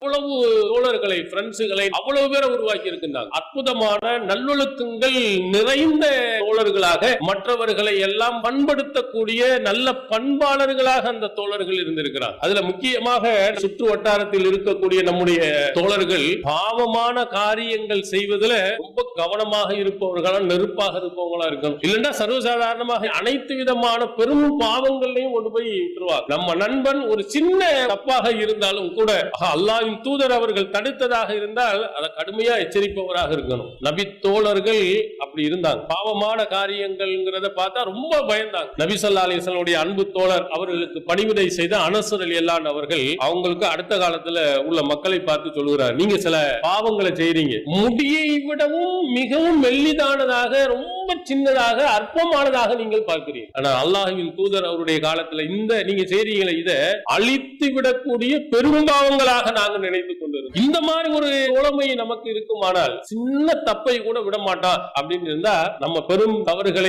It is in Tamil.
அவ்வளவு தோழர்களை, பிரெண்ட்ஸுகளை அவ்வளவு பேரை உருவாக்கி இருக்கின்றாங்க. அற்புதமான நல்லொழுக்கங்கள் நிறைந்த தோழர்களாக, மற்றவர்களை எல்லாம் பண்படுத்தக்கூடிய நல்ல பண்பாளர்களாக அந்த தோழர்கள் இருந்திருக்கிறார். அதுல முக்கியமாக சுற்று வட்டாரத்தில் இருக்கக்கூடிய நம்முடைய தோழர்கள் பாவமான காரியங்கள் செய்வதில் ரொம்ப கவனமாக இருப்பவர்களா, நெருப்பாக இருப்பவங்களா இருக்கணும். இல்லைன்னா சர்வசாதாரணமாக அனைத்து விதமான பெரும் பாவங்களையும் கொண்டு போய் விட்டுருவார். நம்ம நண்பன் ஒரு சின்ன தப்பாக இருந்தாலும் கூட அல்லாஹ்வின் தூதர் அவர்கள் தடுத்ததாக இருந்தால் அதை கடுமையா எச்சரிப்பவராக இருக்கணும். நபி தோழர்கள் அப்படி இருந்தாங்க. பாவமான காரியங்கள்ங்கிறத பார்த்தா ரொம்ப பயந்தாங்க. நபி ஸல்லல்லாஹு அலைஹி வஸல்லம் அன்பு தோழர் அவர்களுக்கு பணிவிடை செய்த அனஸ் ரலியல்லாஹு அன்ஹு அவர்கள் அவங்களுக்கு அடுத்த காலத்துல உள்ள மக்களை பார்த்து சொல்லுகிறார், நீங்க சில பாவங்களை செய்றீங்க, முடியை விடவும் மிகவும் மெல்லிதானதாக, ரொம்ப சின்னதாக, அற்பமானதாக நீங்கள் பார்க்கிறீங்க. ஆனா அல்லாஹ்வின் தூதர் அவருடைய காலத்துல இந்த நீங்க செய்றீங்களே, இதை அழித்து விடக்கூடிய பெரும்பாவங்களாக நாங்கள் நினைத்துக் கொண்டிருக்கோம். இந்த மாதிரி ஒரு உளமை நமக்கு இருக்குமானால் சின்ன தப்பை கூட விட மாட்டான் அப்படின்னு இருந்தா நம்ம பெரும் தவறுகளை